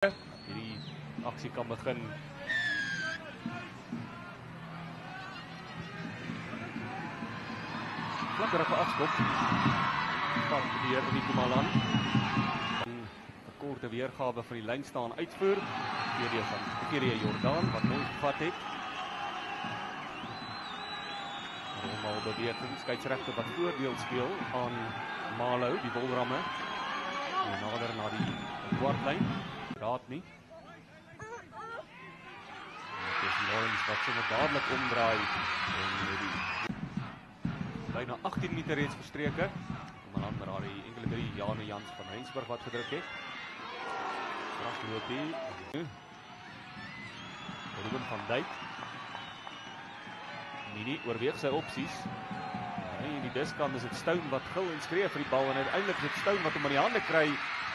Hierdie aksie kan begin. Vlakkerige afskop van die heer Nico Malan. 'n korte weergawe van die lyn staan uitvoer. Tweede van Gere Jordaan wat mooi gevat het. Normaal beweging, skeieregter wat voordeel speel aan Malo, die Wolramme. En nader na die kwartlyn. Raad nie. Dit is Lawrence wat sommer dadelik omdraai en die byna 18 meter reeds verstreke. Maar dan raai die enkele drie Jane Jans van Rensburg wat gedruk het. Ras loop hier. Ruben van Dijk. Mini oorweeg sy opsies. En die diskant is dit Stone wat gil en skree vir die bal en uiteindelik is dit Stone wat hom aan die hande kry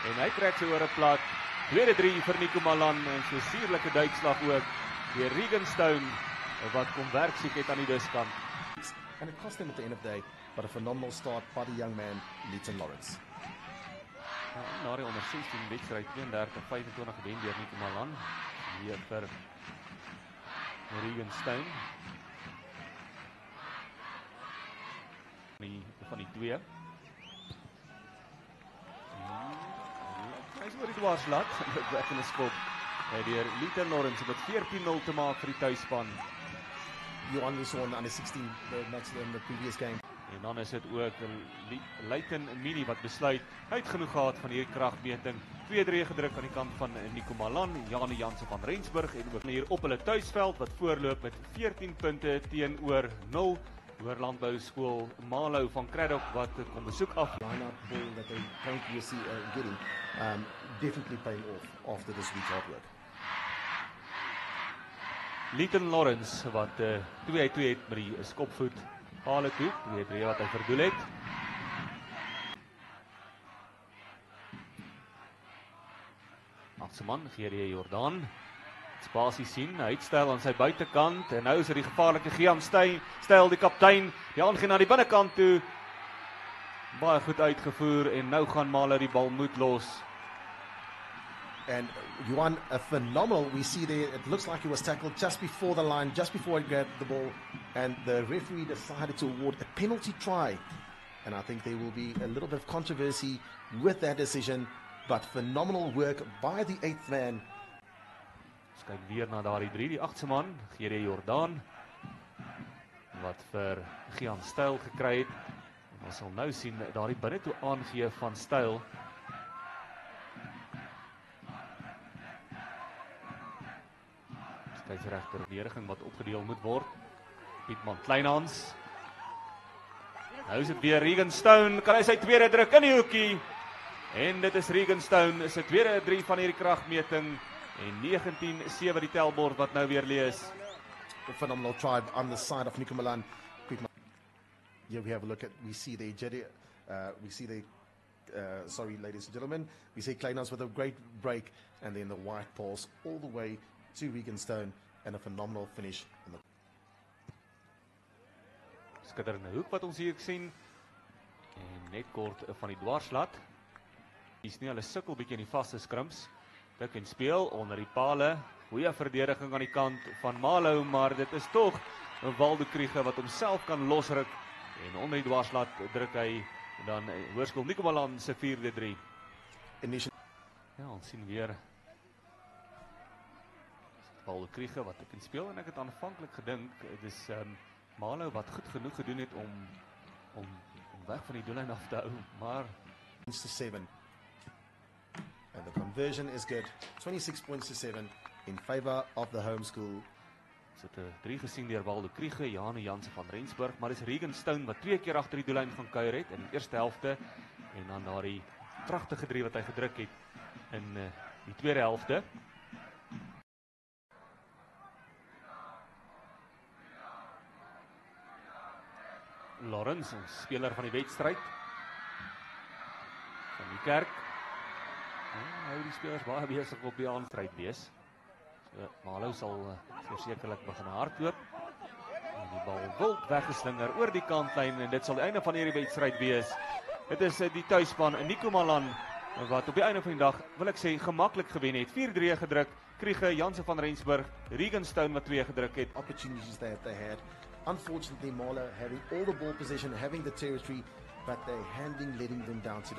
en hy trek sy oor 'n plat. Tweede 3 vir Nico Malan en so suurlike duikslag ook deur Regan Stone wat kom werk siek het aan die diskant. And it cost him at the end of the day, but a phenomenal start by the young man, Leighton Lawrence. Na die onder 16 wedstryd 32-25 gewen deur Nico Malan. Hier vir Regan Stone. Van die twee. Hy is oor die dwarslat, weg in 'n skop. Deur Leighton Lawrence om dit 14-0 te maak vir die tuisspan. Johan, we saw on the under 16 the match in the previous game. En dan is dit ook Leighton Mini wat besluit, hy het genoeg gehad van hierdie kragmeting. 2-3 gedruk aan die kant van Nico Malan, Jane Jansen van Rensburg en ook hier op hulle tuisveld wat voorloop met 14 punte teenoor 0. Hoër Landbou Skool Malo van Craddock wat kom besoek af. Line-up ball that they currently getting definitely paying off after this week's hard work. Leighton Lawrence wat 2-2 het met die skopvoet hale toe, 2-3 wat hy verdoel het. Agseman, Gere Jordaan. Spasie sien, hy het styl aan sy buitekant en nou is dit die gevaarlike Gian styl die kaptein, die aangaan na die binnekant toe. Baie goed uitgevoer en nou gaan Malo die bal moet los. And Johan, a phenomenal, we see there, it looks like he was tackled just before the line, just before he grabbed the ball, and the referee decided to award a penalty try. And I think there will be a little bit of controversy with that decision, but phenomenal work by the 8th man. Kyk weer na daardie 3, die 8ste man, Gere Jordaan, wat vir Gian Styl gekry het. En ons sal nou sien, daardie binne toe aangee van Styl. Skeieregter verdediging wat opgedeel moet word. Pietman Kleinhans. Nou is dit weer Regan Stone, kan hy sy tweede druk in die hoekie. En dit is Regan Stone, sy tweede 3 van hierdie kragmeting. En 19-7 die telbord wat nou weer lees. A phenomenal try on the side of Nico Malan. Here we have a look at, we see the sorry ladies and gentlemen, we see Kleinhans with a great break and then the white pulse all the way to Regan Stone and a phenomenal finish. Skitterende hoek wat ons hier sien. En net kort van die dwarslat. Dis nie hulle sukkel bietjie in die vaste skrims. Dik en speel onder die pale. Goeie verdediging aan die kant van Malo, maar dit is tog 'n Waldo Kriege wat homself kan losruk. En onder die dwarslat druk hy dan Hoërskool Nico Malan se 4-3. Ja, ons sien weer Waldo Kriege wat dik en speel en ek het aanvanklik gedink dit is Malo wat goed genoeg gedoen het om weg van die doellyn af te hou, maar 7. And the conversion is good. 26 points to 7 in favor of the home school. Dit 3 gesien deur Waldo Kriege, Jane Jansen van Rensburg, maar dis Regan Stone wat 2 keer agter die doellyn gaan kuier het in die eerste helfte en dan daardie pragtige 3 wat hy gedruk het in die tweede helfte. Lawrence, ons speler van die wedstryd. Van die kerk. Nou die spelers baie besig op die aanstryd wees. So, Malo sal versekerlik begin hardloop. En die bal wild weggeslinger oor die kantlyn en dit sal die einde van hierdie wedstryd wees. Dit is die tuisspan Nico Malan wat op die einde van die dag, wil ek sê, gemaklik gewen het. 4-3 gedruk, Kriege, Janse van Rensburg, Regenstone wat 2 gedruk het. Opportunities that they had. Unfortunately, Marla having all the ball possession, having the territory, but their handling letting them down today.